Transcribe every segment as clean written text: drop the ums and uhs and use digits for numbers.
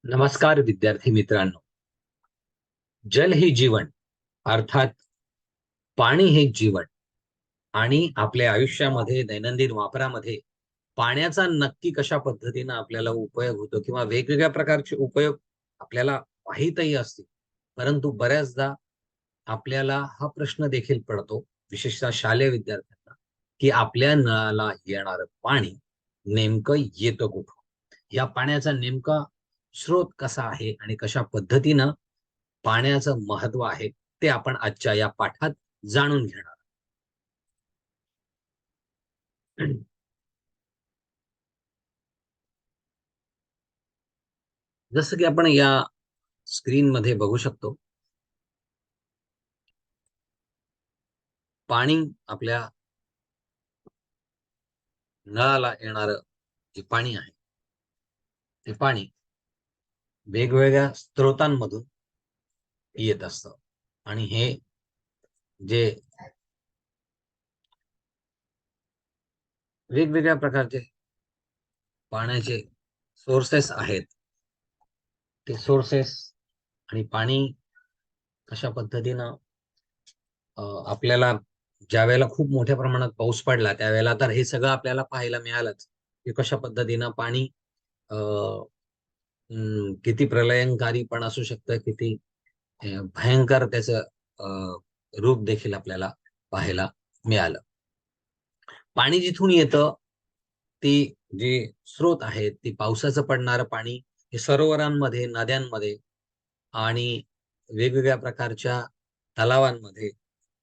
नमस्कार विद्यार्थी मित्रांनो. जल ही जीवन, अर्थात पाणी हे जीवन. आणि आपल्या आयुष्यामध्ये दैनंदिन वापरामध्ये पाण्याचा नक्की कशा पद्धतीने आपल्याला उपयोग होतो किंवा वेगवेगळ्या प्रकारचे उपयोग आपल्याला माहीतही असतील. परंतु बऱ्याचदा आपल्याला हा प्रश्न देखील पडतो, विशेषतः शालेय विद्यार्थ्यांना, की आपल्या नळाला येणारं पाणी नेमकं येतं कुठून? या पाण्याचा नेमका स्रोत कसा आहे आणि कशा पद्धतीनं पाण्याचं महत्व आहे ते आपण आजच्या या पाठात जाणून घेणार आहोत. जसं की आपण या स्क्रीन मध्ये बघू शकतो, पाणी आपल्या नळाला येणारं जे पाणी आहे ते पाणी वेगवेगळ्या स्रोतांमधून येत असतं. आणि हे जे वेगवेगळ्या प्रकारचे पाण्याचे सोर्सेस आहेत, ते सोर्सेस आणि पाणी कशा पद्धतीनं आपल्याला ज्या वेळेला खूप मोठ्या प्रमाणात पाऊस पडला त्यावेळेला तर हे सगळं आपल्याला पाहायला मिळालंच, की कशा पद्धतीनं पाणी अ, किती प्रलयंकारी पण असू शकतं, किती भयंकर त्याचं रूप देखील आपल्याला पाहायला मिळालं. पाणी जिथून येतं ती जे स्रोत आहेत, ती पावसाचं पडणारं पाणी हे सरोवरांमध्ये, नद्यांमध्ये आणि वेगवेगळ्या प्रकारच्या तलावांमध्ये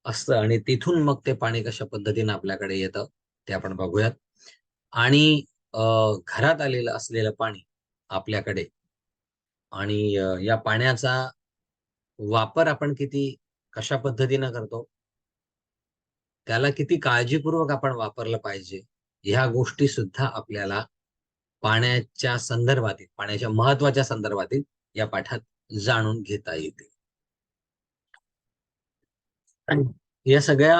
असतं. आणि तिथून मग ते पाणी कशा पद्धतीने आपल्याकडे येतं ते आपण बघूयात. आणि घरात आलेलं असलेलं पाणी आपल्याकडे, आणि या पाण्याचा वापर आपण किती कशा पद्धतीनं करतो, त्याला किती काळजीपूर्वक आपण वापरलं पाहिजे, ह्या गोष्टी सुद्धा आपल्याला पाण्याच्या संदर्भातील, पाण्याच्या महत्वाच्या संदर्भातील या पाठात जाणून घेता येते. या सगळ्या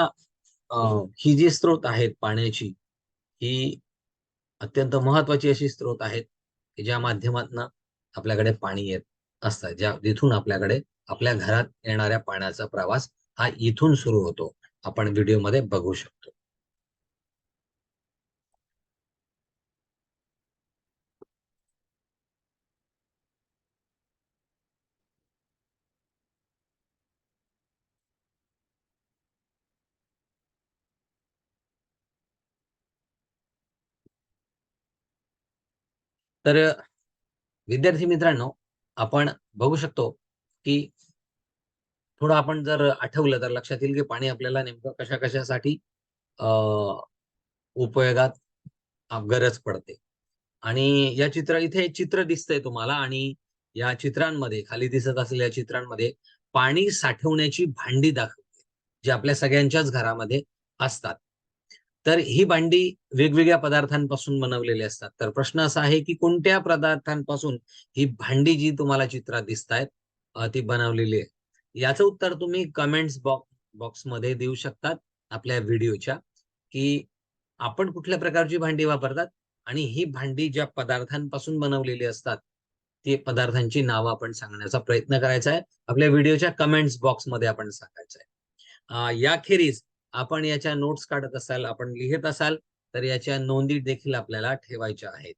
ही जी स्रोत आहेत पाण्याची, ही अत्यंत महत्वाची अशी स्रोत आहेत की ज्या माध्यमातून आपल्याकडे पाणी येत असतं, ज्या जिथून आपल्याकडे आपल्या घरात येणाऱ्या पाण्याचा प्रवास हा इथून सुरू होतो. आपण व्हिडिओमध्ये बघू शकतो. तर विद्यार्थी मित्रांनो, आपण बघू शकतो की थोडं आपण जर आठवलं तर लक्षात येईल की पाणी आपल्याला नेमकं कशा कशासाठी अ, उपयोगात गरज पडते. आणि या इथे एक चित्र दिसतंय तुम्हाला, आणि या चित्रांमध्ये खाली दिसत असलेल्या चित्रांमध्ये पाणी साठवण्याची भांडी दाखवते, जी आपल्या सगळ्यांच्याच घरामध्ये असतात. तर ही भांडी वेगवेगळ्या पदार्थांपासून बनवलेली असतात. तर प्रश्न असा आहे की कोणत्या पदार्थांपासून ही भांडी जी तुम्हाला चित्रात दिसतायत ती बनवलेली आहे? याचं उत्तर तुम्ही कमेंट्स बॉक्समध्ये देऊ शकतात आपल्या व्हिडिओच्या, की आपण कुठल्या प्रकारची भांडी वापरतात आणि ही भांडी ज्या पदार्थांपासून बनवलेली असतात, ते पदार्थांची नावं आपण सांगण्याचा प्रयत्न करायचा आहे. आपल्या व्हिडिओच्या कमेंट्स बॉक्समध्ये आपण सांगायचं आहे. याखेरीज आपण याच्या नोट्स काढत असाल, आपण लिहित असाल, तर याच्या नोंदी देखील आपल्याला ठेवायच्या आहेत.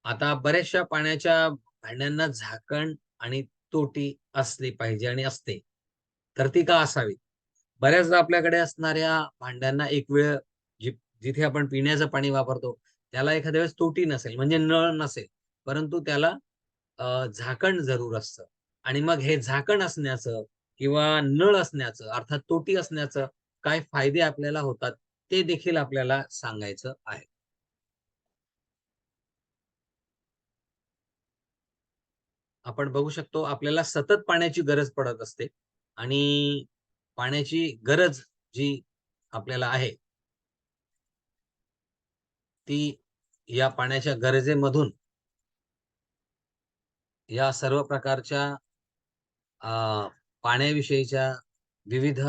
आता बऱ्याचशा पाण्याच्या भांड्यांना झाकण आणि तोटी असली पाहिजे आणि असते. तर ती का असावी? बऱ्याचदा आपल्याकडे असणाऱ्या भांड्यांना एक वेळ जिथे आपण पिण्याचं पाणी वापरतो, त्याला एखाद्या वेळेस तोटी नसेल, म्हणजे नळ नसेल, परंतु त्याला झाकण जरूर असतं. आणि मग हे झाकण असण्याचं किंवा नळ असण्याचं, अर्थात तोटी असण्याचं काय फायदे आपल्याला होतात, ते देखील आपल्याला सांगायचं आहे. आपण बघू शकतो, आपल्याला सतत पाण्याची गरज पडत असते. आणि पाण्याची गरज जी आपल्याला आहे, ती या पाण्याच्या गरजेमधून या सर्व प्रकारच्या अ, पाण्याविषयीच्या विविध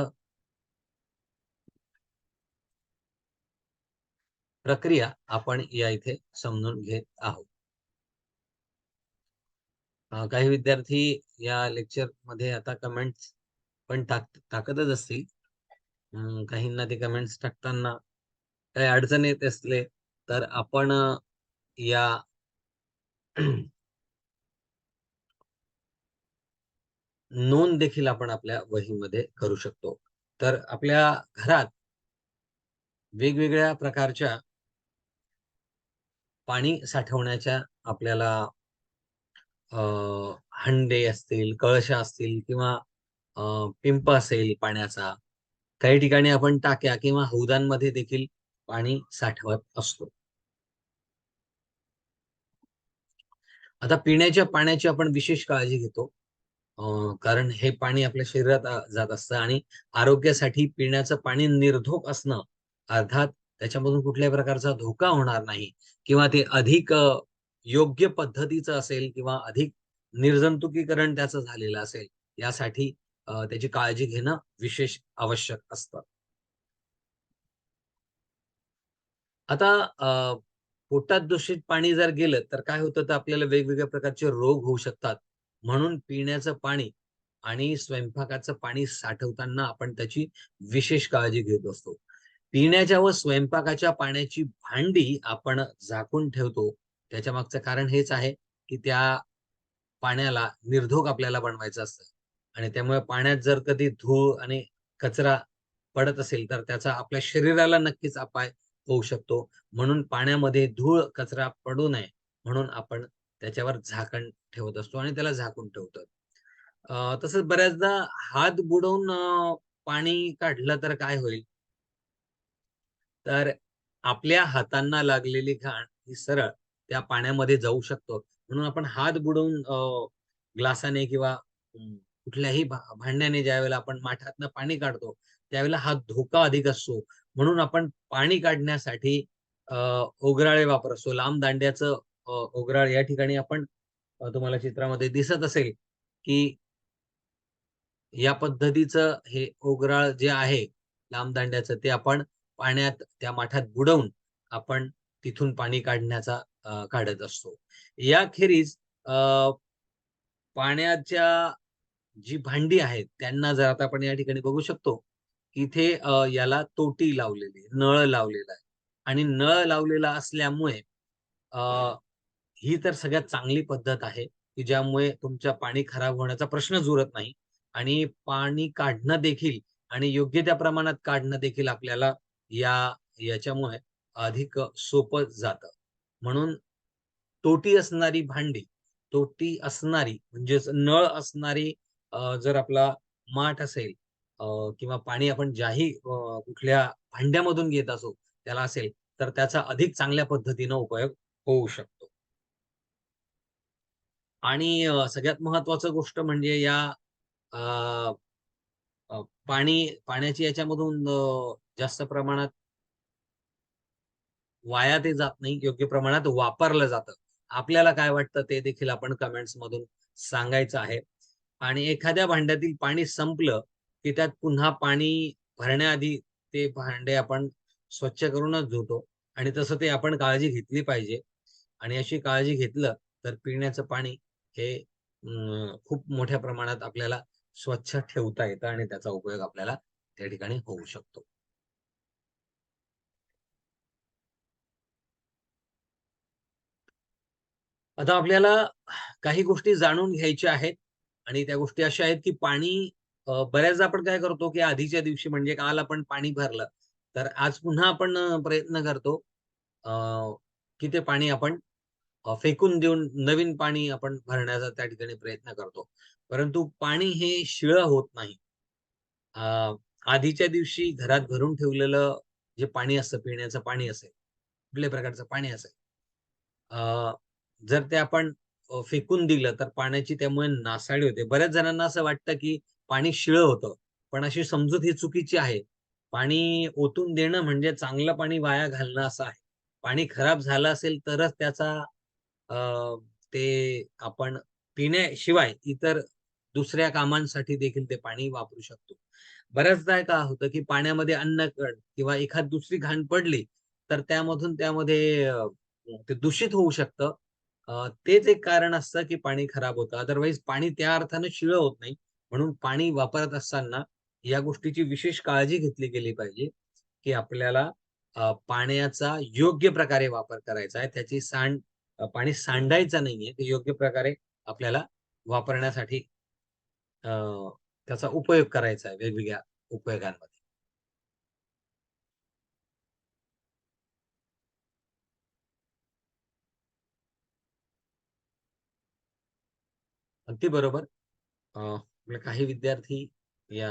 प्रक्रिया आपण या इथे समजून घेत आहोत. काही विद्यार्थी या लेक्चर मध्ये आता कमेंट्स पण टाकतच असतील. काहींना ते कमेंट्स टाकताना काही अडचण येत असले तर आपण या नोंद देखील आपण आपल्या वहीमध्ये करू शकतो. तर आपल्या घरात वेगवेगळ्या प्रकारच्या पाणी साठवण्याच्या आपल्याला अ, हंडे असतील, कळशा असतील किंवा पिंप असेल पाण्याचा. काही ठिकाणी आपण टाक्या किंवा हौदांमध्ये देखील पाणी साठवत असतो. आता पिण्याच्या पाण्याची आपण विशेष काळजी घेतो. कारण हे पाणी आपल्या शरीरात जात असतं आणि आरोग्यासाठी पिण्याचं पाणी निर्धोक असणं, अर्थात त्याच्यामधून कुठल्याही प्रकारचा धोका होणार नाही किंवा ते अधिक योग्य पद्धतीचं असेल किंवा अधिक निर्जंतुकीकरण त्याचं झालेलं असेल, यासाठी त्याची काळजी घेणं विशेष आवश्यक असतं. आता पोटात दूषित पाणी जर गेलं, तर काय होतं, तर आपल्याला वेगवेगळ्या प्रकारचे रोग होऊ शकतात. म्हणून पिण्याचं पाणी आणि स्वयंपाकाचं पाणी साठवताना आपण त्याची विशेष काळजी घेत असतो. पिण्याच्या व स्वयंपाकाच्या पाण्याची भांडी आपण झाकून ठेवतो. त्याच्या मागचं कारण हेच आहे, की त्या पाण्याला निर्धोक आपल्याला बनवायचं असतं आणि त्यामुळे पाण्यात जर कधी धूळ आणि कचरा पडत असेल, तर त्याचा आपल्या शरीराला नक्कीच अपाय होऊ शकतो. म्हणून पाण्यामध्ये धूळ, कचरा पडू नये म्हणून आपण त्याच्यावर झाकण ठेवत असतो आणि त्याला झाकून ठेवतो. तसंच बऱ्याचदा हात बुडवून पाणी काढलं तर काय होईल? तर आपल्या हातांना लागलेली घाण ही सरळ त्या पाण्यामध्ये जाऊ शकतो. म्हणून आपण हात बुडवून ग्लासाने किंवा कुठल्याही भांड्याने ज्यावेळेला आपण माठातनं पाणी काढतो, त्यावेळेला हा धोका अधिक असतो. म्हणून आपण पाणी काढण्यासाठी अ, ओगराळे वापरतो. लांब दांड्याचं ओगराळ या ठिकाणी आपण तुम्हाला चित्रामध्ये दिसत असेल, की या पद्धतीचं हे ओगराळ जे आहे लांब दांड्याचं, ते आपण पाण्यात त्या माठात बुडवून आपण तिथून पाणी काढत असतो. याखेरीज अ, पाण्याच्या जी भांडी आहेत, त्यांना जर आता आपण या ठिकाणी बघू शकतो, की इथे याला तोटी लावलेली आहे, नळ लावलेला आहे आणि नळ लावलेला असल्यामुळे अ, ही तर सगळ्यात चांगली पद्धत आहे, की ज्यामुळे तुमचं पाणी खराब होण्याचा प्रश्नच उरत नाही आणि पाणी काढणं देखील आणि योग्य त्या प्रमाणात काढणं देखील आपल्याला या याच्यामुळे अधिक सोपं जातं. म्हणून तोटी असणारी भांडी, तोटी असणारी म्हणजेच नळ असणारी जर आपला माठ असेल अ, किंवा पाणी आपण ज्याही कुठल्या भांड्यामधून घेत असू त्याला असेल, तर त्याचा अधिक चांगल्या पद्धतीनं उपयोग होऊ शकतो. आणि सगळ्यात महत्त्वाचं गोष्ट म्हणजे या अ, अ, पाण्याची याच्यामधून जास्त प्रमाणात वाया ते जात नाही, योग्य प्रमाणात वापरलं जातं. आपल्याला काय वाटतं ते देखील आपण कमेंट्समधून सांगायचं आहे. आणि एखाद्या भांड्यातील पाणी संपलं, की त्यात पुन्हा पाणी भरण्याआधी ते भांडे आपण स्वच्छ करूनच धुतो आणि तसं ते आपण काळजी घेतली पाहिजे. आणि अशी काळजी घेतलं, तर पिण्याचं पाणी हे खूप मोठ्या प्रमाणात आपल्याला स्वच्छ ठेवता येतं आणि त्याचा उपयोग आपल्याला त्या ठिकाणी होऊ शकतो. आता आपल्याला काही गोष्टी जाणून घ्यायच्या आहेत आणि त्या गोष्टी अशा आहेत, की पाणी बऱ्याचदा आपण काय करतो, की आधीच्या दिवशी म्हणजे काल आपण पाणी भरलं, तर आज पुन्हा आपण प्रयत्न करतो, अ, की ते पाणी आपण फेकून देऊन नवीन पाणी आपण भरण्याचा त्या ठिकाणी प्रयत्न करतो. परंतु पाणी हे शिळं होत नाही. अ, आधीच्या दिवशी घरात भरून ठेवलेलं जे पाणी असतं, पिण्याचं पाणी असेल, कुठल्याही प्रकारचं पाणी असेल, अ, जर ते आपण फेकून दिलं, तर पाण्याची त्यामुळे नासाडी होते. बऱ्याच जणांना असं वाटतं, की पाणी शिळं होतं. पण अशी समजूत ही चुकीची आहे. पाणी ओतून देणं म्हणजे चांगलं पाणी वाया घालणं असं आहे. पाणी खराब झालं असेल तरच त्याचा अ, ते आपण पिण्याशिवाय इतर दुसऱ्या कामांसाठी देखील ते पाणी वापरू शकतो. बऱ्याचदा काय होतं, की पाण्यामध्ये अन्नकण किंवा एखाद दुसरी घाण पडली, तर त्यामध्ये ते दूषित होऊ शकतं. तेच एक कारण असतं की पाणी खराब होतं. अदरवाईज पाणी त्या अर्थानं शिळं होत नाही. म्हणून पाणी वापरत असताना या गोष्टीची विशेष काळजी घेतली गेली पाहिजे, की आपल्याला पाण्याचा योग्य प्रकारे वापर करायचा आहे. त्याची पाणी सांडायचं नाहीये. ते योग्य प्रकारे आपल्याला वापरण्यासाठी अ, त्याचा उपयोग करायचा आहे वेगवेगळ्या उपयोगांमध्ये. अगदी बरोबर. आपले काही विद्यार्थी या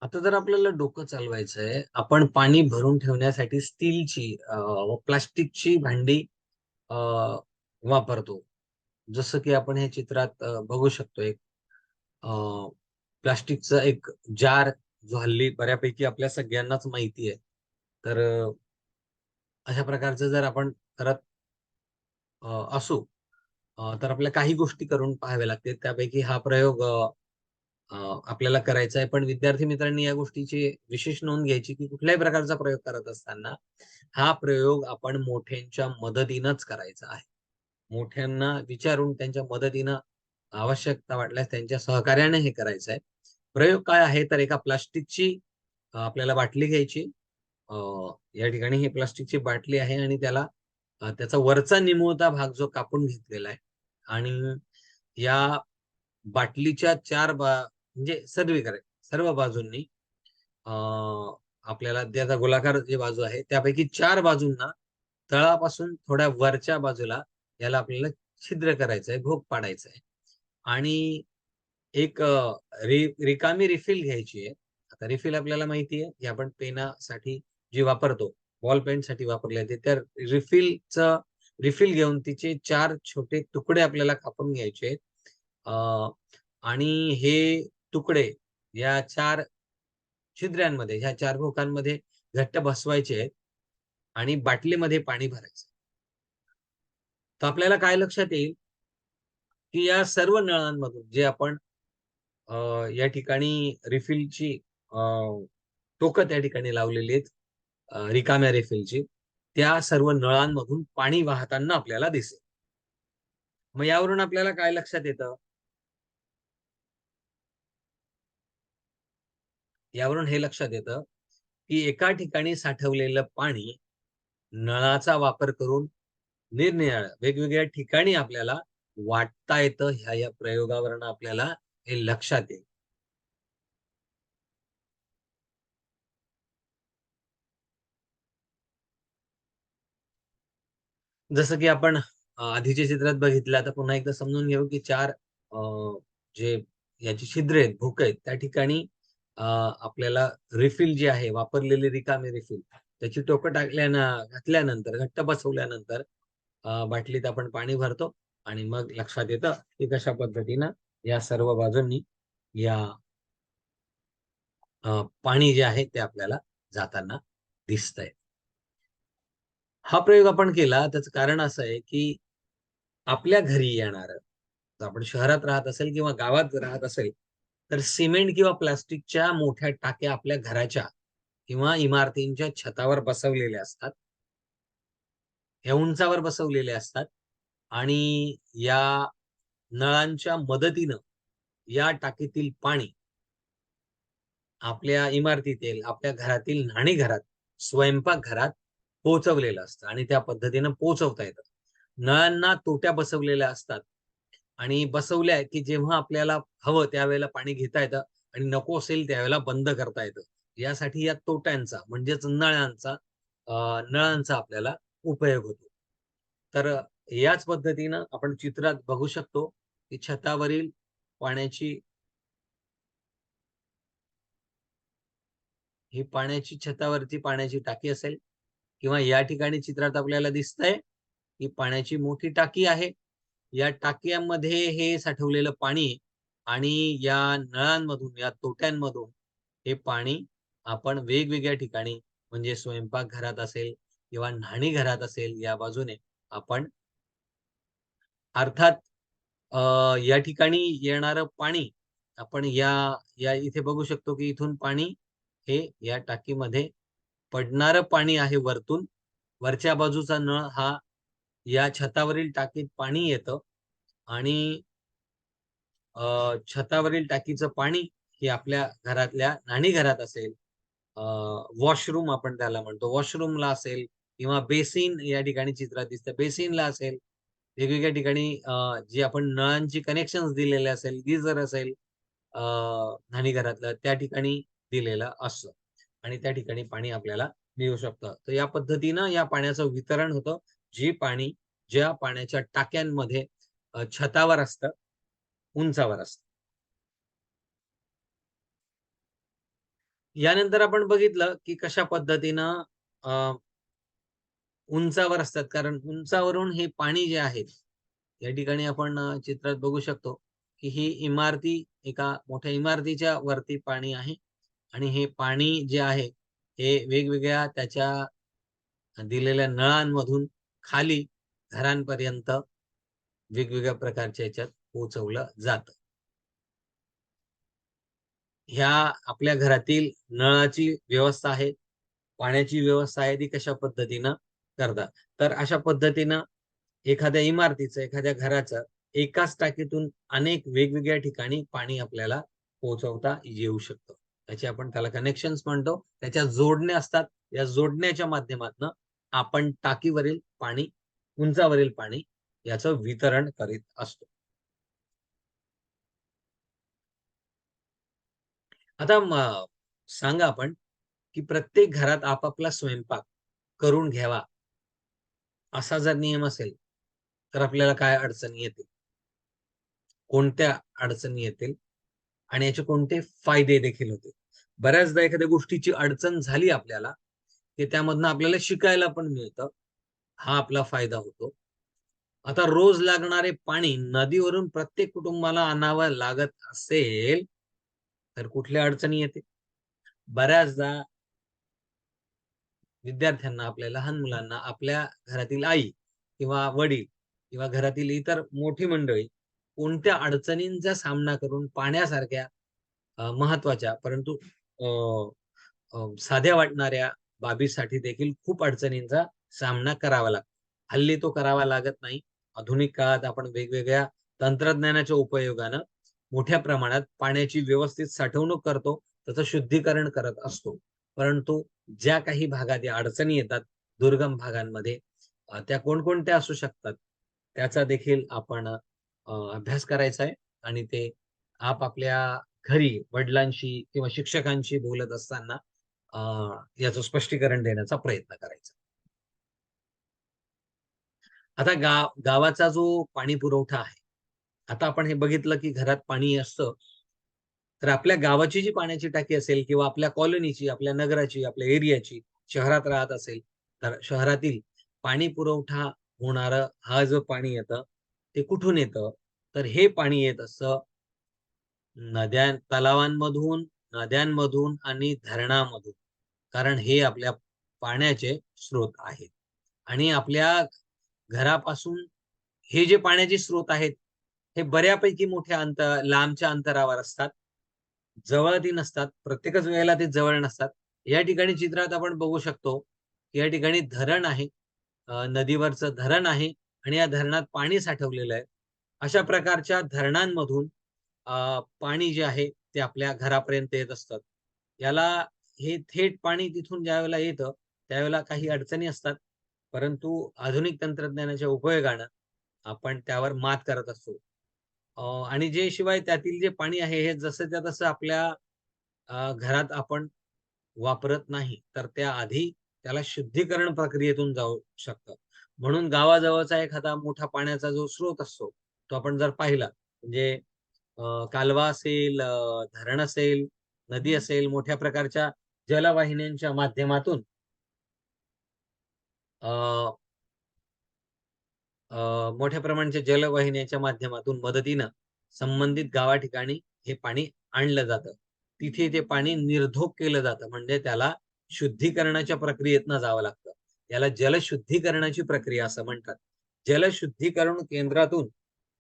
आता जर आपल्याला डोकं चालवायचं आहे, आपण पाणी भरून ठेवण्यासाठी स्टीलची व प्लास्टिकची भांडी अ, वापरतो. जसं की आपण हे चित्रात बघू शकतो एक प्लास्टिकचा एक जार जो हल्ली बऱ्यापैकी आपल्या सगळ्यांनाच माहिती आहे. तर अशा प्रकारचं जर आपण करत असू तर आपल्याला काही गोष्टी करून पाहाव्या लागतील. त्यापैकी हा प्रयोग अ, आपल्याला करायचा आहे. पण विद्यार्थी मित्रांनी या गोष्टीची विशेष नोंद घ्यायची, की कुठल्याही प्रकारचा प्रयोग करत असताना हा प्रयोग आपण मोठ्यांच्या मदतीनंच करायचा आहे. मोठ्यांना विचारून त्यांच्या मदतीनं आवश्यकता वाटल्यास त्यांच्या सहकार्याने हे करायचं आहे. प्रयोग काय आहे तर एका प्लास्टिकची आपल्याला बाटली घ्यायची. अ, या ठिकाणी ही प्लास्टिकची बाटली आहे आणि त्याला त्याचा वरचा निमुळता भाग जो कापून घेतलेला आहे आणि या बाटलीच्या म्हणजे सर्वीकडे सर्व बाजूंनी अ, आपल्याला त्याचा गोलाकार जी बाजू आहे त्यापैकी 4 बाजूंना तळापासून थोड्या वरच्या बाजूला याला आपल्याला छिद्र करायचंय, भोक पाडायचा आणि एक रिकामी रिफिल घ्यायची आहे. आता रिफिल आपल्याला माहिती आहे, की आपण पेनासाठी जी वापरतो, बॉल पेनसाठी वापरली जाते. त्या रिफिलचं रिफिल घेऊन तिचे 4 छोटे तुकडे आपल्याला कापून घ्यायचे आहेत. आणि हे तुकडे या 4 छिद्रांमध्ये, ह्या 4 भोकांमध्ये घट्ट बसवायचे आहेत आणि बाटलीमध्ये पाणी भरायचं. तर आपल्याला काय लक्षात येईल, की या सर्व नळांमधून जे आपण अ, या ठिकाणी रिफिलची टोकं त्या ठिकाणी लावलेली आहेत रिकाम्या रिफिलची. त्या सर्व नळांमधून पाणी वाहताना आपल्याला दिसेल. मग यावरून आपल्याला काय लक्षात येतं? यावरून हे लक्षात येतं, की एका ठिकाणी साठवलेलं पाणी नळाचा वापर करून निरनिराळ्या वेगवेगळ्या ठिकाणी आपल्याला वाटता येतं. ह्या प्रयोगावरून आपल्याला हे लक्षात येईल. जसं की आपण आधीच्या चित्रात बघितलं, आता पुन्हा एकदा समजून घेऊ, की 4 जे याची छिद्र आहेत, भोकं आहेत, त्या ठिकाणी आपल्याला रिफिल जी आहे, वापरलेली रिकामी रिफिल, त्याची टोकं घातल्यानंतर, घट्ट बसवल्यानंतर बाटलीत आपण पाणी भरतो आणि मग लक्षात येतं, की कशा पद्धतीनं या सर्व बाजूंनी या पाणी जे आहे ते आपल्याला जाताना दिसतंय. हा प्रयोग आपण केला त्याचं कारण असं आहे, की आपल्या घरी येणारं, जर आपण शहरात राहत असेल किंवा गावात राहत असेल, तर सिमेंट किंवा प्लास्टिकच्या मोठ्या टाक्या आपल्या घराच्या किंवा इमारतींच्या छतावर बसवलेल्या असतात. या उंचावर बसवलेल्या असतात आणि या नळांच्या मदतीनं या टाकीतील पाणी आपल्या इमारतीतील, आपल्या घरातील न्हाणीघरात, स्वयंपाकघरात पोहोचवलेलं असतं आणि त्या पद्धतीनं पोहोचवता येतं. नळांना तोट्या बसवलेल्या असतात आणि बसवल्या की जेव्हा आपल्याला हवं त्यावेळेला पाणी घेता येतं आणि नको असेल त्यावेळेला बंद करता येतं. यासाठी या तोट्यांचा म्हणजेच नळांचा आपल्याला उपयोग होतो. तर याच पद्धतीनं आपण चित्रात बघू शकतो, की छतावरील पाण्याची ही पाण्याची छतावरती पाण्याची टाकी असेल किंवा या ठिकाणी चित्रात आपल्याला दिसतंय, ही पाण्याची मोठी टाकी आहे. या टाक्यांमध्ये हे साठवलेलं पाणी आणि या नळांमधून, या तोट्यांमधून हे पाणी आपण वेगवेगळ्या ठिकाणी म्हणजे स्वयंपाकघरात असेल किंवा न्हाणीघरात असेल, या बाजूने आपण अर्थात या ठिकाणी येणारं पाणी आपण या इथे बघू शकतो की इथून पाणी हे या टाकीमध्ये पडणारं पाणी आहे वरतून. वरच्या बाजूचा नळ हा या छतावरील टाकीत पाणी येतं आणि छतावरील टाकीचं पाणी हे आपल्या घरातल्या न्हाणी घरात असेल, वॉशरूम आपण त्याला म्हणतो, वॉशरूमला असेल किंवा बेसिन या ठिकाणी चित्रात दिसतं, बेसिनला असेल, वेगवेगळ्या ठिकाणी जे आपण नळांची कनेक्शन दिलेले असेल, गिझर असेल न्हाणी घरातलं, त्या ठिकाणी दिलेलं असतं आणि त्या ठिकाणी पाणी आपल्याला मिळू शकतं. तर या पद्धतीनं या पाण्याचं वितरण होतं. ज्या पाण्याच्या टाक्यांमध्ये छतावर असतं, उंचावर असतं. यानंतर आपण बघितलं की कशा पद्धतीनं उंचावर असतात, कारण उंचावरून हे पाणी जे आहे, या ठिकाणी आपण चित्रात बघू शकतो की ही इमारती, एका मोठ्या इमारतीच्या वरती पाणी आहे आणि हे पाणी जे आहे हे वेगवेगळ्या त्याच्या दिलेल्या नळांमधून खाली घरांपर्यंत वेगवेगळ्या प्रकारच्या याच्यात पोहोचवलं जातं. ह्या आपल्या घरातील नळाची व्यवस्था आहे, पाण्याची व्यवस्था आहे, ती कशा पद्धतीनं करतात. तर अशा पद्धतीनं एखाद्या इमारतीचं, एखाद्या घराचं एकाच टाकीतून अनेक वेगवेगळ्या ठिकाणी पाणी आपल्याला पोहोचवता येऊ शकतं. त्याचे आपण त्याला कनेक्शन्स म्हणतो. त्याच्या जोडण्या असतात. या जोडण्याच्या माध्यमातून आपण टाकीवरील पाणी, उंचावरील पाणी याचं वितरण करीत असतो. आता सांगा आपण की प्रत्येक घरात आपापला स्वयंपाक करून घ्यावा, असा जर नियम असेल, तर आपल्याला काय अडचणी येतील? कोणत्या अडचणी येतील आणि याचे कोणते फायदे देखील होतील? बऱ्याचदा एखाद्या गोष्टीची अडचण झाली आपल्याला, की त्यामधनं आपल्याला शिकायला पण मिळतं. हा आपला फायदा होतो. आता रोज लागणारे पाणी नदीवरून प्रत्येक कुटुंबाला आणावं लागत असेल, तर कुठल्या अडचणी येतील? बऱ्याचदा विद्यार्थ्यांना, आपल्या लहान मुलांना आपल्या घरातील आई किंवा वडील किंवा घरातील इतर मोठी मंडळी कोणत्या अडचणींचा सामना करून पाण्यासारख्या महत्वाच्या परंतु अ, साध्या वाटणाऱ्या बाबीसाठी देखील खूप अडचणींचा सामना करावा लागतो. हल्ली तो करावा लागत नाही. आधुनिक काळात आपण वेगवेगळ्या तंत्रज्ञानाच्या उपयोगानं मोठ्या प्रमाणात पाण्याची व्यवस्थित साठवणूक करतो, त्याचं शुद्धीकरण करत असतो. परंतु ज्या काही भागात या अडचणी येतात, दुर्गम भागांमध्ये, त्या कोणकोणत्या असू शकतात, त्याचा देखील आपण अभ्यास करायचा आहे आणि ते आपापल्या घरी वडिलांशी किंवा शिक्षकांशी बोलत असताना याचं स्पष्टीकरण देण्याचा प्रयत्न करायचा. आता गावाचा जो पाणी पुरवठा आहे, आता आपण हे बघितलं की घरात पाणी असतं, तर आपल्या गावाची जी पाण्याची टाकी असेल किंवा आपल्या कॉलनीची, आपल्या नगराची, आपल्या एरियाची, शहरात राहत असेल, तर शहरातील पाणी पुरवठा होणारं हा जो पाणी येतं, ते कुठून येतं? तर हे पाणी येत असतं तलावांमधून, नद्यांमधून आणि धरणामधून. कारण हे आपल्या पाण्याचे स्रोत आहेत आणि आपल्या घरापासून हे जे पाण्याचे स्रोत आहेत, हे बऱ्यापैकी मोठ्या लांबच्या अंतरावर असतात. जवळ ती नसतात. प्रत्येकच वेळेला ते जवळ नसतात. या ठिकाणी चित्रात आपण बघू शकतो, की या ठिकाणी धरण आहे. नदीवरचं धरण आहे आणि या धरणात पाणी साठवलेलं आहे. अशा प्रकारच्या धरणांमधून पाणी जे आहे ते आपल्या घरापर्यंत येत असतात. याला हे थेट पाणी तिथून ज्यावेळेला येतं, त्यावेळेला काही अडचणी असतात. परंतु आधुनिक तंत्रज्ञानाच्या उपयोगानं आपण त्यावर मात करत असतो. आणि जे शिवाय त्यातील जे पाणी आहे हे जसंच्या तसं आपल्या घरात आपण वापरत नाही, तर त्याआधी त्याला शुद्धीकरण प्रक्रियेतून जाऊ शकतं. म्हणून गावाजवळचा एखादा मोठा पाण्याचा जो स्रोत असतो, तो आपण जर पाहिला म्हणजे कालवा असेल, धरण असेल, नदी असेल, मोठ्या प्रकारच्या जलवाहिन्यांच्या माध्यमातून अ, मोठ्या प्रमाणाच्या जलवाहिन्यांच्या माध्यमातून मदतीनं संबंधित गावा ठिकाणी हे पाणी आणलं जातं. तिथे ते पाणी निर्धोक केलं जातं. म्हणजे त्याला शुद्धीकरणाच्या प्रक्रियेतनं जावं लागतं. याला जलशुद्धीकरणाची प्रक्रिया असं म्हणतात. जलशुद्धीकरण केंद्रातून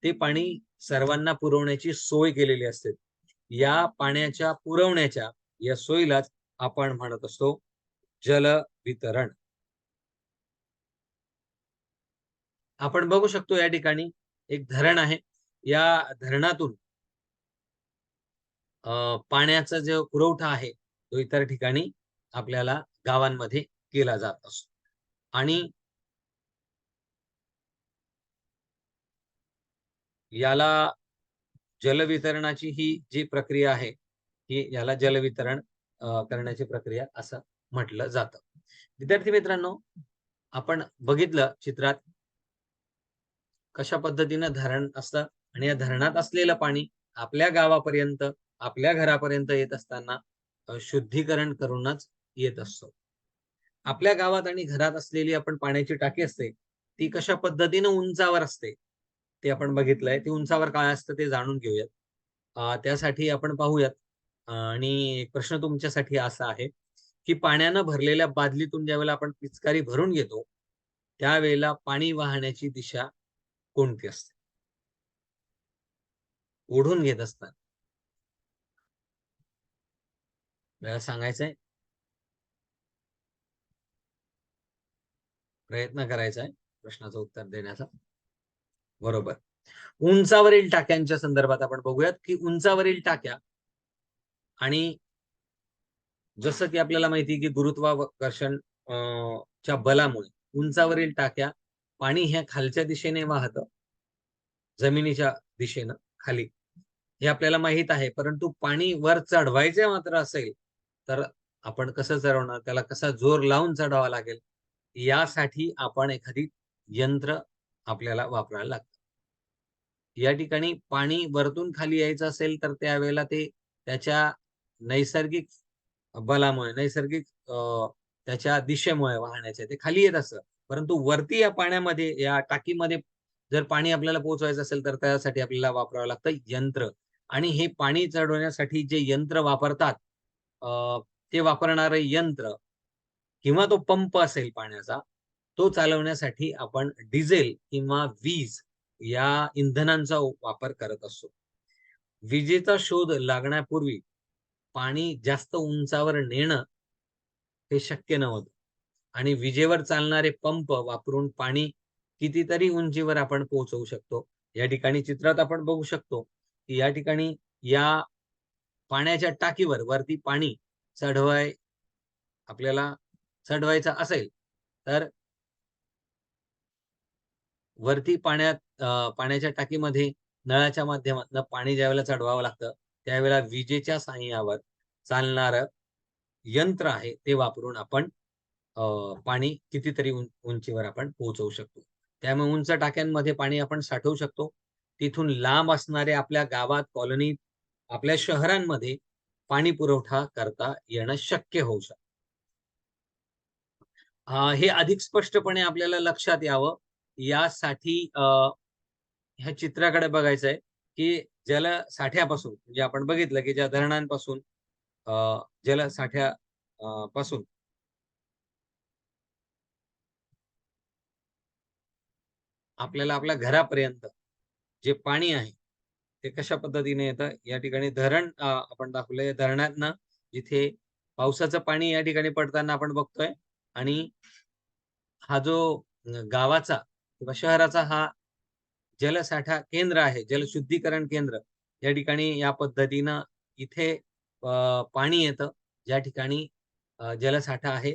ते पाणी सर्वांना पुरवण्याची सोय केलेली असते. या पाण्याच्या पुरवण्याच्या या सोयीलाच आपण म्हणत असतो जलवितरण. आपण बघू शकतो या ठिकाणी एक धरण आहे. या धरणातून पाण्याचा जो पुरवठा आहे तो इतर ठिकाणी आपल्याला गावांमध्ये केला जात असतो. आणि याला जलवितरणाची ही जी प्रक्रिया आहे ही याला जलवितरण करण्याची प्रक्रिया असं म्हटलं जातं. विद्यार्थी मित्रांनो, आपण बघितलं चित्रात कशा पद्धतीनं धरण असतं आणि या धरणात असलेलं पाणी आपल्या गावापर्यंत, आपल्या घरापर्यंत येत असताना शुद्धीकरण करूनच येत असतो. आपल्या गावात आणि घरात असलेली आपण पाण्याची टाकी असते ती कशा पद्धतीनं उंचावर असते ते आपण बघितलंय. ती उंचावर काय असतं ते जाणून घेऊयात. त्यासाठी आपण पाहूयात. आणि एक प्रश्न तुमच्यासाठी असा आहे की पाण्यानं भरलेल्या बादलीतून ज्यावेळेला आपण पिचकारी भरून घेतो त्यावेळेला पाणी वाहण्याची दिशा कोणती असते? ओढून घेत असतात. मला सांगायचंय, प्रयत्न करायचा आहे प्रश्नाचं उत्तर देण्याचा. बरोबर. उंचावरील टाक्यांच्या संदर्भात आपण बघूयात की उंचावरील टाक्या आणि जसं की आपल्याला माहिती की गुरुत्वाकर्षण च्या बलामुळे उंचावरील टाक्या पाणी ह्या खालच्या दिशेने वाहतं, जमिनीच्या दिशेनं खाली, हे आपल्याला माहित आहे. परंतु पाणी वर चढवायचे मात्र असेल तर आपण कसं चढवणार, त्याला कसा जोर लावून चढवावा लागेल, यासाठी आपण एखादी यंत्र आपल्याला वापरायला लागतं. या ठिकाणी पाणी वरतून खाली यायचं असेल तर त्यावेळेला ते त्याच्या नैसर्गिक बलामुळे, नैसर्गिक त्याच्या दिशेमुळे वाहण्याचे ते खाली येत असतं. परंतु वरती या पाण्यामध्ये, या टाकीमध्ये जर पाणी आपल्याला पोहोचवायचं असेल तर त्यासाठी आपल्याला वापरावं लागतं यंत्र. आणि हे पाणी चढवण्यासाठी जे यंत्र वापरतात, ते वापरणारं यंत्र किंवा तो पंप असेल पाण्याचा, तो चालवण्यासाठी आपण डिझेल किंवा वीज या इंधनांचा वापर करत असतो. विजेचा शोध लागण्यापूर्वी पाणी जास्त उंचावर नेणं हे शक्य नव्हतं आणि विजेवर चालणारे पंप वापरून पाणी कितीतरी उंचीवर आपण पोहोचवू शकतो. या ठिकाणी चित्रात आपण बघू शकतो की या ठिकाणी या पाण्याच्या टाकीवर वरती पाणी आपल्याला चढवायचं असेल तर वरती पाण्याच्या टाकीमध्ये नळाच्या माध्यमातून पाणी ज्यावेळेला चढवावं लागतं त्यावेळेला विजेच्या साहाय्यावर चालणारं यंत्र आहे ते वापरून आपण पाणी कितीतरी उंचीवर आपण पोहोचवू शकतो. त्यामुळे उंच टाक्यांमध्ये पाणी आपण साठवू शकतो. तिथून लांब असणाऱ्या आपल्या गावात, कॉलनीत, आपल्या शहरांमध्ये पाणी पुरवठा करता येणं शक्य होऊ शकतं. हे अधिक स्पष्टपणे आपल्याला लक्षात यावं यासाठी ह्या चित्राकडे बघायचं आहे की जलसाठ्यापासून, म्हणजे आपण बघितलं की ज्या धरणांपासून जलसाठ्या पासून आपल्याला आपल्या घरापर्यंत जे पाणी आहे ते कशा पद्धतीने येतं या ठिकाणी धरण आपण दाखवलंय. धरणातनं जिथे पावसाचं पाणी या ठिकाणी पडताना आपण बघतोय आणि हा जो गावाचा किंवा शहराचा हा जलसाठा केंद्र आहे, जलशुद्धीकरण केंद्र, या ठिकाणी या पद्धतीनं इथे पाणी येतं. ज्या ठिकाणी जलसाठा आहे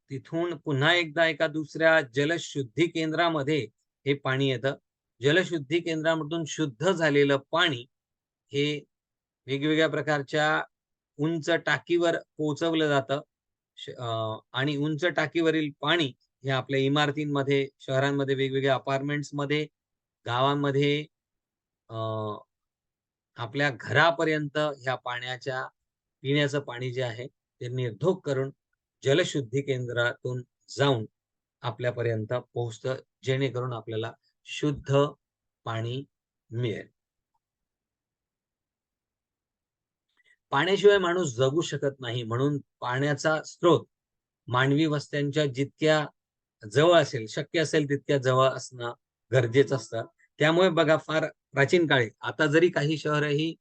तिथून पुन्हा एकदा एका दुसऱ्या जलशुद्धी केंद्रामध्ये हे पाणी येतं. जलशुद्धी केंद्रामधून शुद्ध झालेलं पाणी हे वेगवेगळ्या प्रकारच्या उंच टाकीवर पोहोचवलं जातं. आणि उंच टाकीवरील पाणी हे आपल्या इमारतींमध्ये, शहरांमध्ये, वेगवेगळ्या अपार्टमेंट्समध्ये, गावांमध्ये अ, आपल्या घरापर्यंत ह्या पाण्याच्या पिण्याचं पाणी जे आहे ते निर्धोक करून जलशुद्धी केंद्रातून जाऊन आपल्यापर्यंत पोहोचतं, जेणेकरून आपल्याला शुद्ध पाणी मिळेल. पाण्याशिवाय माणूस जगू शकत नाही, म्हणून पाण्याचा स्रोत मानवी वस्त्यांच्या जितक्या जवळ असेल, शक्य असेल तितक्या जवळ असणं गरजेचं असतं. त्यामुळे बघा फार प्राचीन काळी, आता जरी काही शहरही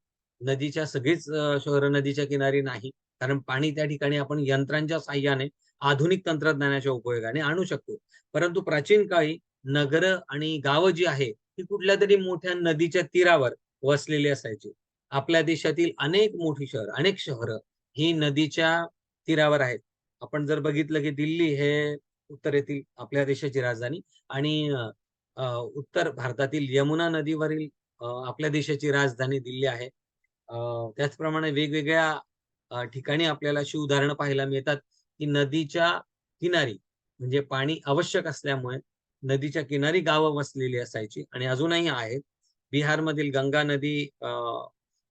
नदीच्या सगळीच शहरं नदीच्या किनारी नाही. कारण पाणी त्या ठिकाणी आपण यंत्रांच्या साहाय्याने आधुनिक तंत्रज्ञानाच्या उपयोगाने आणू शकतो. परंतु प्राचीन काळी नगरं आणि गावं जी आहे, ती कुठल्यातरी मोठ्या नदीच्या तीरावर वसलेली असायची. आपल्या देशातील अनेक मोठी शहरं, अनेक शहरं ही नदीच्या तीरावर आहेत. आपण जर बघितलं की दिल्ली हे उत्तरेतील आपल्या देशाची राजधानी आणि उत्तर भारतातील यमुना नदीवरील आपल्या देशाची राजधानी दिल्ली आहे. त्याचप्रमाणे वेगवेगळ्या ठिकाणी आपल्याला अशी उदाहरणं पाहायला मिळतात, की नदीच्या किनारी म्हणजे पाणी आवश्यक असल्यामुळे नदीच्या किनारी गावं वसलेली असायची आणि अजूनही आहेत. बिहारमधील गंगा नदी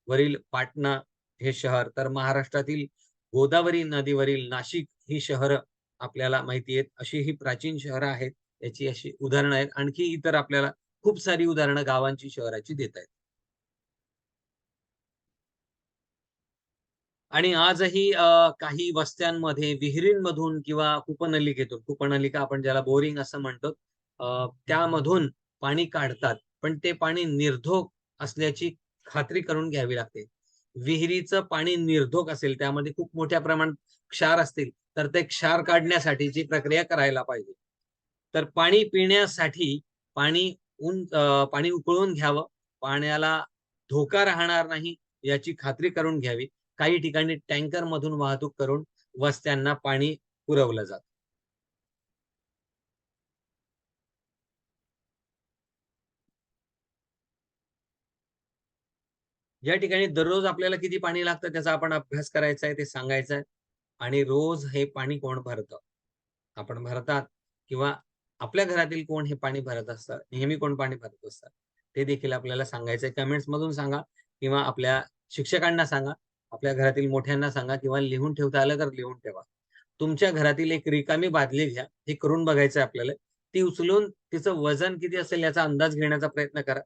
वरील पाटणा हे शहर, तर महाराष्ट्रातील गोदावरी नदीवरील नाशिक ही शहरं आपल्याला माहिती आहेत. अशी ही प्राचीन शहरं आहेत. याची अशी उदाहरणं आहेत. आणखी इतर आपल्याला खूप सारी उदाहरणं गावांची, शहराची देता येतात. आणि आजही काही वस्त्यांमध्ये विहिरींमधून किंवा कूपनलिकेतून, कूपनलिका आपण ज्याला बोरिंग असं म्हणतो, त्यामधून पाणी काढतात. पण ते पाणी निर्धोक असल्याची खात्री करून घ्यावी लागते. विहिरीचं पाणी निर्धोक असेल, त्यामध्ये खूप मोठ्या प्रमाणात क्षार असतील, तर ते क्षार काढण्यासाठीची प्रक्रिया करायला पाहिजे. तर पाणी पिण्यासाठी पाणी पाणी उकळून घ्यावं, पाण्याला धोका राहणार नाही याची खात्री करून घ्यावी. काही ठिकाणी टँकरमधून वाहतूक करून वस्त्यांना पाणी पुरवलं जातं. ज्या ठिकाणी दररोज आपल्याला किती पाणी लागतं त्याचा आपण अभ्यास करायचा आहे, ते सांगायचं आहे आणि रोज हे पाणी कोण भरतं? आपण भरतात किंवा आपल्या घरातील कोण हे पाणी भरत असतं, नेहमी कोण पाणी भरत असतं, ते देखील आपल्याला सांगायचं आहे. कमेंट्समधून सांगा किंवा आपल्या शिक्षकांना सांगा, आपल्या घरातील मोठ्यांना सांगा किंवा लिहून ठेवता आलं तर लिहून ठेवा. तुमच्या घरातील एक रिकामी बादली घ्या. हे करून बघायचं आहे आपल्याला. ती उचलून तिचं वजन किती असेल याचा अंदाज घेण्याचा प्रयत्न करा.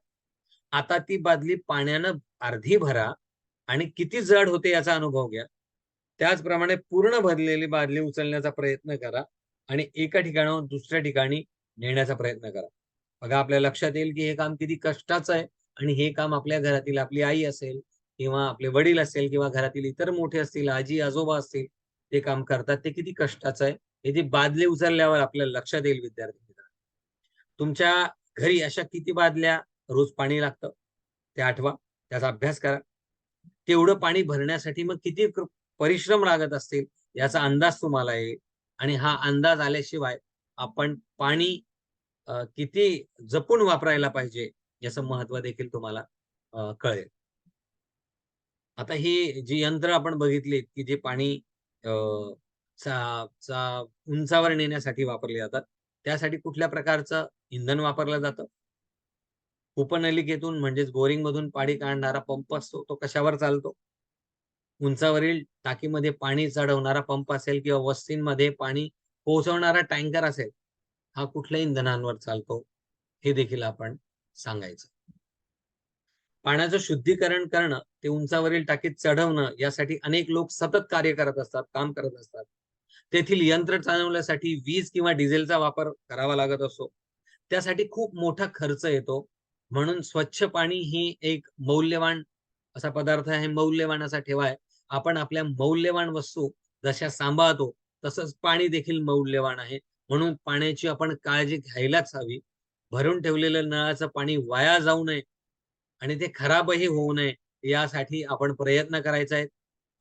आता ती बादली पाण्यानं अर्धी भरा आणि किती जड होते याचा अनुभव घ्या. त्याचप्रमाणे पूर्ण भरलेली बादली उचलण्याचा प्रयत्न करा आणि एका ठिकाणाहून दुसऱ्या ठिकाणी नेण्याचा प्रयत्न करा. बघा आपल्या लक्षात येईल, की हे काम किती कष्टाचं आहे आणि हे काम आपल्या घरातील आपली आई असेल किंवा आपले वडील असेल किंवा घरातील इतर मोठे असतील, आजी-आजोबा असतील, ते काम करतात. ते किती कष्टाचं आहे, हे ती बादली उचलल्यावर आपल्याला लक्षात येईल विद्यार्थी मित्रांनो. तुमच्या घरी अशा किती बादल्या रोज पाणी लागतं, ते आठवा. त्याचा अभ्यास करा. तेवढं पाणी भरण्यासाठी मग किती परिश्रम लागत असतील याचा अंदाज तुम्हाला येईल आणि हा अंदाज आल्याशिवाय आपण पाणी किती जपून वापरायला पाहिजे याचं महत्त्व देखील तुम्हाला कळेल. आता ही जी यंत्र आपण बघितलीत, की जे पाणी अ, चा चा उंचावर नेण्यासाठी वापरली जातात. त्यासाठी कुठल्या प्रकारचं इंधन वापरलं जातं? उपनलिकेतून म्हणजेच बोरिंगमधून पाणी काढणारा पंप असतो. तो कशावर चालतो? उंचावरील टाकीमध्ये पाणी चढवणारा पंप असेल किंवा वस्तींमध्ये पाणी पोहोचवणारा टँकर असेल, हा कुठल्या इंधनांवर चालतो? हे देखील आपण सांगायचं. पाण्याचं शुद्धीकरण करणं, ते उंचावरील टाकीत चढवणं, यासाठी अनेक लोक सतत कार्य करत असतात, काम करत असतात. तेथील यंत्र चालवण्यासाठी वीज किंवा डिझेलचा वापर करावा लागत असतो. त्यासाठी खूप मोठा खर्च येतो. म्हणून स्वच्छ पाणी ही एक मौल्यवान असा पदार्थ आहे, मौल्यवान असा ठेवा आहे. आपण आपल्या मौल्यवान वस्तू जशा सांभाळतो, तसंच पाणी देखील मौल्यवान आहे. म्हणून पाण्याची आपण काळजी घ्यायलाच हवी. भरून ठेवलेलं नळाचं पाणी वाया जाऊ नये आणि ते खराबही होऊ नये यासाठी आपण प्रयत्न करायचा आहे.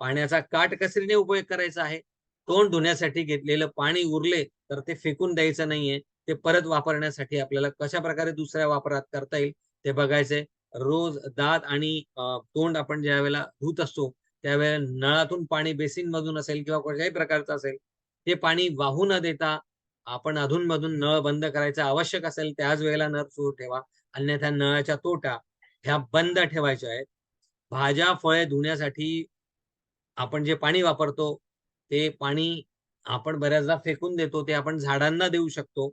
पाण्याचा काटकसरीने उपयोग करायचा आहे. तोंड धुण्यासाठी घेतलेलं पाणी उरले तर ते फेकून द्यायचं नाहीये. ते परत वापरण्यासाठी आपल्याला कशाप्रकारे दुसऱ्या वापरात करता येईल ते बघायचंय. रोज दात आणि तोंड आपण ज्यावेळेला धुत असतो, त्यावेळेला नळातून पाणी बेसिनमधून असेल किंवा कुठल्याही प्रकारचं असेल, ते पाणी वाहू न देता आपण अधून-मधून नळ बंद करायचा. आवश्यक असेल त्याच वेळेला नळ सुरू ठेवा. अन्यथा नळाच्या तोटा ह्या बंद ठेवायच्या आहेत. भाज्या, फळे धुण्यासाठी आपण जे पाणी वापरतो, ते पाणी आपण बऱ्याचदा फेकून देतो. ते आपण झाडांना देऊ शकतो.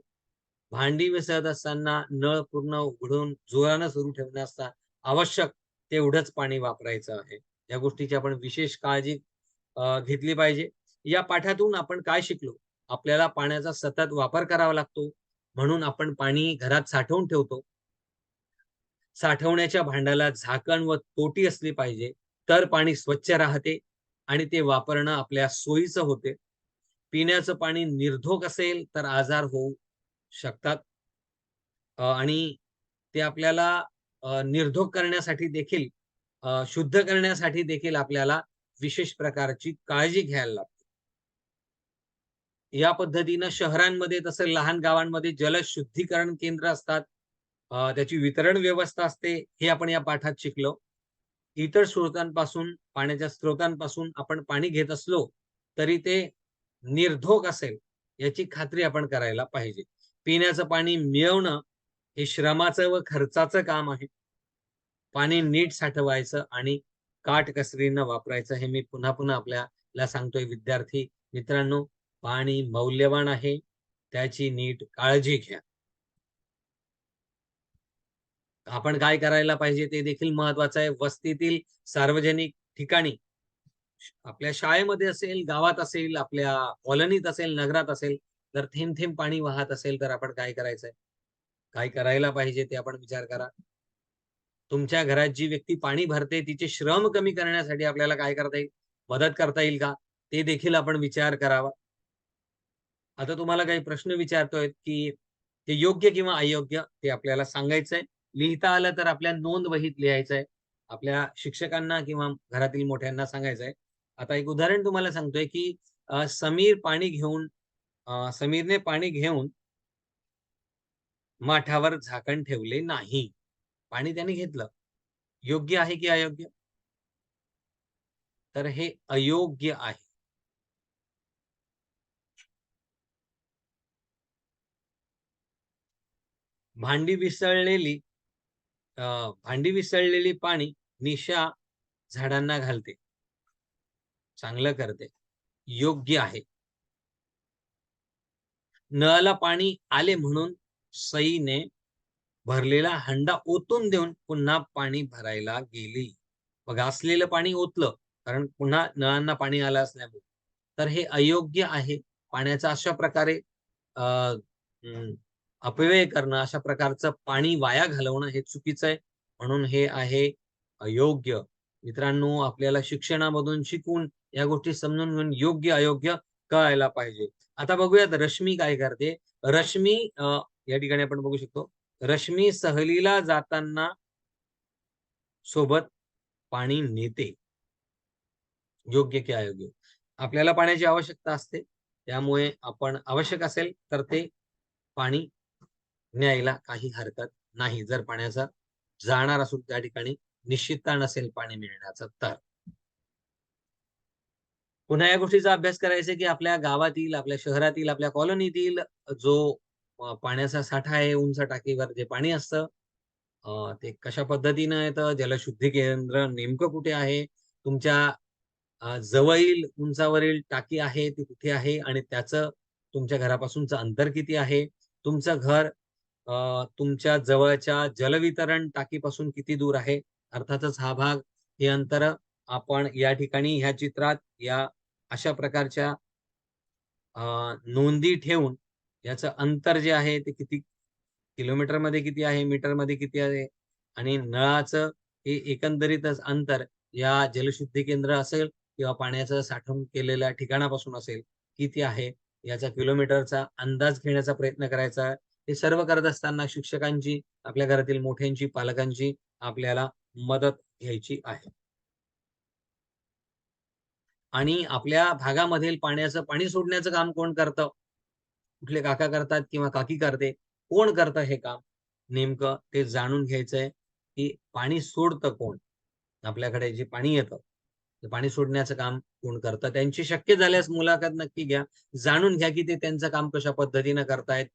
भांडी मिसळत असताना नळ पूर्ण उघडून जोरानं सुरू ठेवण्याचा आवश्यक तेवढंच पाणी वापरायचं आहे. या गोष्टीची आपण विशेष काळजी घेतली पाहिजे. या पाठातून आपण काय शिकलो? आपल्याला पाण्याचा सतत वापर करावा लागतो. म्हणून आपण पाणी घरात साठवून ठेवतो. साठवण्याच्या भांड्याला झाकण व तोटी असली पाहिजे. तर पाणी स्वच्छ राहते आणि ते वापरणं आपल्या सोयीचं होते. पिण्याचं पाणी निर्धोक असेल तर आजार होऊ शकतात. आणि ते आपल्याला निर्धोक करण्यासाठी देखील शुद्ध करण्यासाठी देखील आपल्याला विशेष प्रकारची काळजी घ्यायला लागते. या पद्धतीनं शहरांमध्ये तसं लहान गावांमध्ये जलशुद्धीकरण केंद्र असतात. त्याची वितरण व्यवस्था असते, हे आपण या पाठात शिकलो. इतर स्रोतांपासून, पाण्याच्या स्रोतांपासून आपण पाणी घेत असलो, तरी ते निर्धोक असेल याची खात्री आपण करायला पाहिजे. पिण्याचं पाणी मिळवणं हे श्रमाचं व खर्चाचं काम आहे. पाणी नीट साठवायचं आणि काटकसरीनं वापरायचं हे मी पुन्हा पुन्हा आपल्याला सांगतोय. विद्यार्थी मित्रांनो, पाणी मौल्यवान आहे, त्याची नीट काळजी घ्या. आपण काय करायला पाहिजे ते देखील महत्वाचं आहे. वस्तीतील सार्वजनिक ठिकाणी, आपल्या शाळेमध्ये असेल, गावात असेल, आपल्या कॉलनीत असेल, नगरात असेल, जर थेंब थेंब पाणी वाहत असेल तर आपण काय करायचंय, काय करायला पाहिजे ते आपण विचार करा. तुमच्या घरात जी व्यक्ती पाणी भरते तिचे श्रम कमी करण्यासाठी आपल्याला काय करता येईल, मदत करता येईल का, ते देखील आपण विचार करावा. आता तुम्हाला काही प्रश्न विचारतोय की ते योग्य किंवा अयोग्य ते आपल्याला सांगायचंय. लिहिता आलं तर आपल्या नोंद वहीत लिहायचंय. आपल्या शिक्षकांना किंवा घरातील मोठ्यांना सांगायचंय. आता एक उदाहरण तुम्हाला सांगतोय की समीरने पाणी घेऊन माठावर झाकण ठेवले नाही. पाणी त्याने घेतलं. योग्य आहे की अयोग्य? तर हे अयोग्य आहे. भांडी विसळलेली भांडी विसळलेली पाणी निशा झाडांना घालते. चांगलं करते. योग्य आहे. नळाला पाणी आले म्हणून सईने भरलेला हंडा ओतून देऊन पुन्हा पाणी भरायला गेली. बघा, असलेलं पाणी ओतलं, कारण पुन्हा नळांना पाणी आलं असल्यामुळे. तर हे अयोग्य आहे. पाण्याचा अशा प्रकारे अ, अं, अपव्यय करणं, अशा प्रकारचं पाणी वाया घालवणं हे चुकीचं आहे. म्हणून हे आहे अयोग्य. मित्रांनो, आपल्याला शिक्षणामधून शिकून या गोष्टी समजून घेऊन योग्य अयोग्य कळायला पाहिजे. आता बघूयात रश्मी काय करते. रश्मी या ठिकाणी आपण बघू शकतो. रश्मी सहलीला जाताना सोबत पाणी नेते. योग्य की अयोग्य? आपल्याला पाण्याची आवश्यकता असते. त्यामुळे आपण आवश्यक असेल तर ते पाणी न्यायला काही हरकत नाही. जर पाण्याचा जाणार असून त्या ठिकाणी निश्चितता नसेल पाणी मिळण्याचं तर. पुन्हा या गोष्टीचा अभ्यास करायचा आहे, की आपल्या गावातील, आपल्या शहरातील, आपल्या कॉलनीतील जो पाण्याचा साठा आहे, उंच टाकीवर जे पाणी असतं, ते कशा पद्धतीनं येतं, जलशुद्धी केंद्र नेमकं कुठे आहे, तुमच्या जवळील उंचावरील टाकी आहे ती कुठे आहे आणि त्याचं तुमच्या घरापासूनचं अंतर किती आहे, तुमचं घर तुमच्या जवळच्या जलवितरण टाकीपासून किती दूर आहे. अर्थातच हा भाग, हे अंतर आपण या ठिकाणी ह्या चित्रात या अशा प्रकारच्या नोंदी ठेवून याचं अंतर जे आहे ते किती किलोमीटरमध्ये किती आहे, मीटरमध्ये किती आहे आणि नळाचं हे एकंदरीतच अंतर या जलशुद्धी केंद्र असेल किंवा पाण्याचं साठवण केलेल्या ठिकाणापासून असेल, किती आहे याचा किलोमीटरचा अंदाज घेण्याचा प्रयत्न करायचा आहे. हे सर्व करत असताना शिक्षकांची, आपल्या घरातील मोठ्यांची, पालकांची आपल्याला मदत घ्यायची आहे. आणि आपल्या भागामधील पाणी सोडण्याचं काम कोण करतं? कुठले काका करतात किंवा काकी करते? कोण करतं हे काम? नेमकं ते जाणून घ्यायचंय, की पाणी सोडतं कोण? आपल्याकडे जे पाणी येतं, ते पाणी सोडण्याचं काम कोण करतं? त्यांची शक्य झाल्यास मुलाखत नक्की घ्या. जाणून घ्या, की ते त्यांचं काम कशा पद्धतीनं करतायत.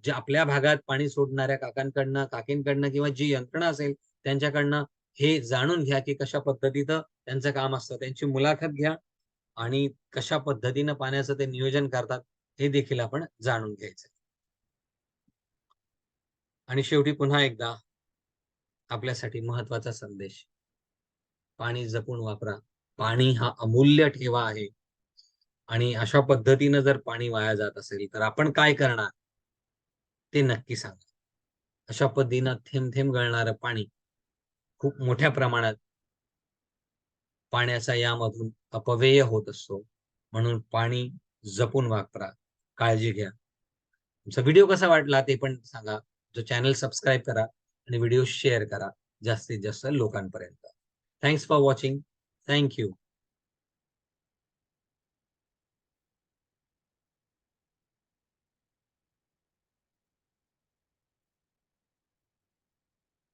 जे आपल्या भागात पाणी सोडणाऱ्या काकांकडनं, काकींकडनं किंवा जी यंत्रणा असेल त्यांच्याकडनं हे जाणून घ्या, की कशा पद्धतीचं त्यांचं काम असतं. त्यांची मुलाखत घ्या आणि कशा पद्धतीनं पाण्याचं ते नियोजन करतात, हे देखील आपण जाणून घ्यायचं. आणि शेवटी पुन्हा एकदा आपल्यासाठी महत्वाचा संदेश. पाणी जपून वापरा. पाणी हा अमूल्य ठेवा आहे आणि अशा पद्धतीनं जर पाणी वाया जात असेल, तर आपण काय करणार? ते नक्की सांगा. अशा पद्धतीनं थेंब-थेंब गळणारं पाणी खूप मोठ्या प्रमाणात पाण्याचा यामधून अपव्यय होत असतो. म्हणून पाणी जपून वापरा, काळजी घ्या. तुमचा व्हिडिओ कसा वाटला ते पण सांगा. जो चॅनल सबस्क्राईब करा आणि व्हिडिओ शेअर करा जास्तीत जास्त लोकांपर्यंत. Thanks for watching. Thank you.